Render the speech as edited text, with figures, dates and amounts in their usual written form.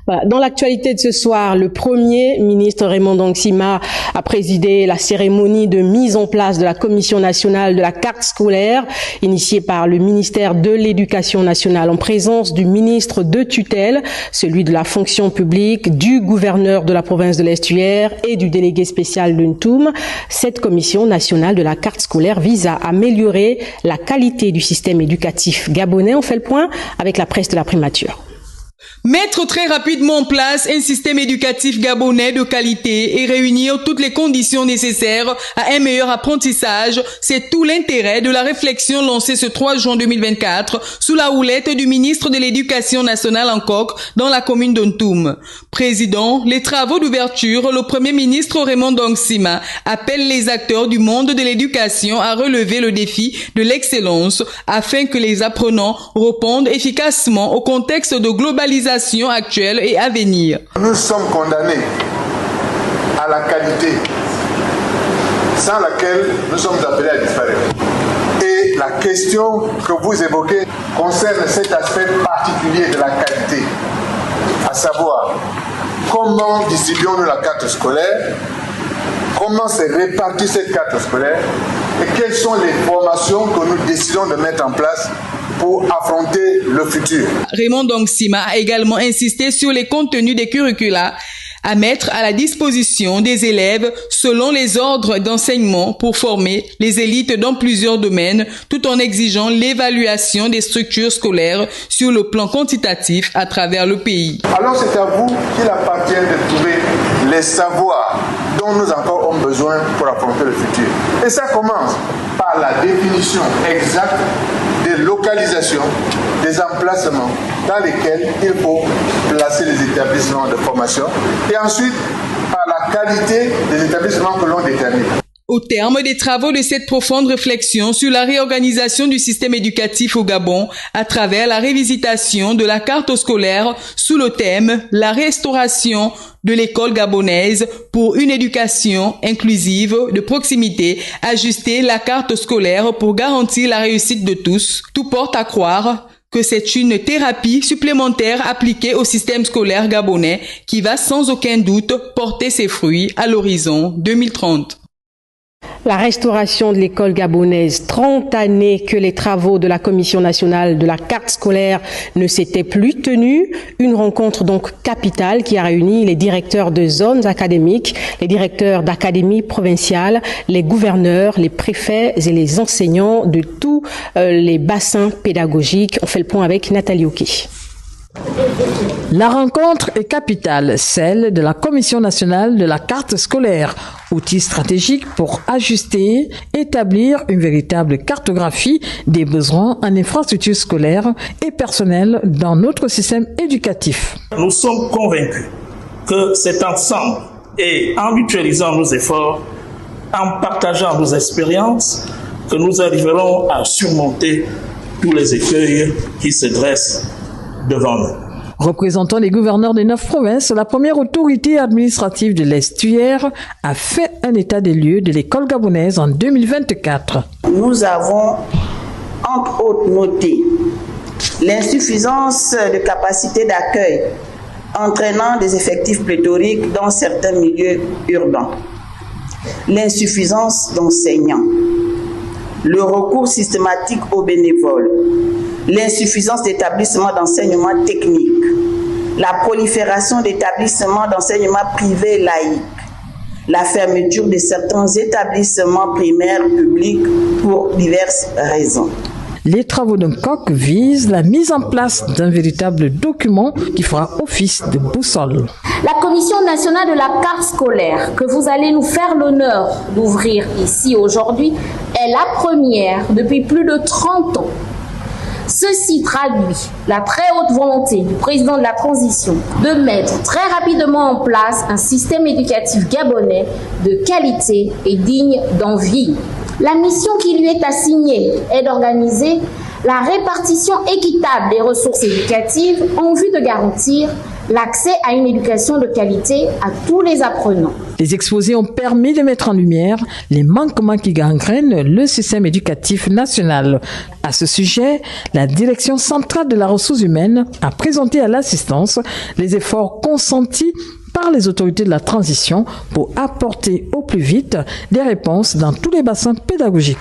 Voilà. Dans l'actualité de ce soir, le Premier ministre Raymond Ndongsima a présidé la cérémonie de mise en place de la Commission nationale de la carte scolaire, initiée par le ministère de l'Éducation nationale, en présence du ministre de tutelle, celui de la fonction publique, du gouverneur de la province de l'Estuaire et du délégué spécial de Ntoum. Cette Commission nationale de la carte scolaire vise à améliorer la qualité du système éducatif gabonais. On fait le point avec la presse de la primature. Mettre très rapidement en place un système éducatif gabonais de qualité et réunir toutes les conditions nécessaires à un meilleur apprentissage, c'est tout l'intérêt de la réflexion lancée ce 3 juin 2024 sous la houlette du ministre de l'Éducation nationale en coque dans la commune de Ntoum. Président, les travaux d'ouverture, le Premier ministre Raymond Ndongsima appelle les acteurs du monde de l'éducation à relever le défi de l'excellence afin que les apprenants répondent efficacement au contexte de globalisation actuelle et à venir. Nous sommes condamnés à la qualité, sans laquelle nous sommes appelés à disparaître. Et la question que vous évoquez concerne cet aspect particulier de la qualité, à savoir comment distribuons-nous la carte scolaire, comment se répartit cette carte scolaire et quelles sont les formations que nous décidons de mettre en place pour affronter le futur. Raymond Ndongsima a également insisté sur les contenus des curricula à mettre à la disposition des élèves selon les ordres d'enseignement pour former les élites dans plusieurs domaines, tout en exigeant l'évaluation des structures scolaires sur le plan quantitatif à travers le pays. Alors c'est à vous qu'il appartient de trouver les savoirs dont nous encore avons besoin pour affronter le futur. Et ça commence par la définition exacte des localisations, des emplacements dans lesquels il faut placer les établissements de formation et ensuite par la qualité des établissements que l'on détermine. Au terme des travaux de cette profonde réflexion sur la réorganisation du système éducatif au Gabon à travers la révisitation de la carte scolaire sous le thème « La restauration de l'école gabonaise pour une éducation inclusive de proximité, ajuster la carte scolaire pour garantir la réussite de tous », tout porte à croire que c'est une thérapie supplémentaire appliquée au système scolaire gabonais qui va sans aucun doute porter ses fruits à l'horizon 2030. La restauration de l'école gabonaise, 30 années que les travaux de la Commission nationale de la carte scolaire ne s'étaient plus tenus. Une rencontre donc capitale qui a réuni les directeurs de zones académiques, les directeurs d'académies provinciales, les gouverneurs, les préfets et les enseignants de tous les bassins pédagogiques. On fait le point avec Nathalie Oki. La rencontre est capitale, celle de la Commission nationale de la carte scolaire, outil stratégique pour ajuster, établir une véritable cartographie des besoins en infrastructures scolaires et personnelles dans notre système éducatif. Nous sommes convaincus que c'est ensemble et en mutualisant nos efforts, en partageant nos expériences, que nous arriverons à surmonter tous les écueils qui se dressent devant nous. Représentant les gouverneurs des 9 provinces, la première autorité administrative de l'Estuaire a fait un état des lieux de l'école gabonaise en 2024. Nous avons, entre autres, noté l'insuffisance de capacité d'accueil entraînant des effectifs pléthoriques dans certains milieux urbains, l'insuffisance d'enseignants, le recours systématique aux bénévoles, l'insuffisance d'établissements d'enseignement technique, la prolifération d'établissements d'enseignement privés laïques, la fermeture de certains établissements primaires publics pour diverses raisons. Les travaux d'un COC visent la mise en place d'un véritable document qui fera office de boussole. La Commission nationale de la carte scolaire, que vous allez nous faire l'honneur d'ouvrir ici aujourd'hui, est la première depuis plus de 30 ans. Ceci traduit la très haute volonté du président de la transition de mettre très rapidement en place un système éducatif gabonais de qualité et digne d'envie. La mission qui lui est assignée est d'organiser la répartition équitable des ressources éducatives en vue de garantir l'accès à une éducation de qualité à tous les apprenants. Les exposés ont permis de mettre en lumière les manquements qui gangrènent le système éducatif national. À ce sujet, la Direction centrale de la ressource humaine a présenté à l'assistance les efforts consentis par les autorités de la transition pour apporter au plus vite des réponses dans tous les bassins pédagogiques.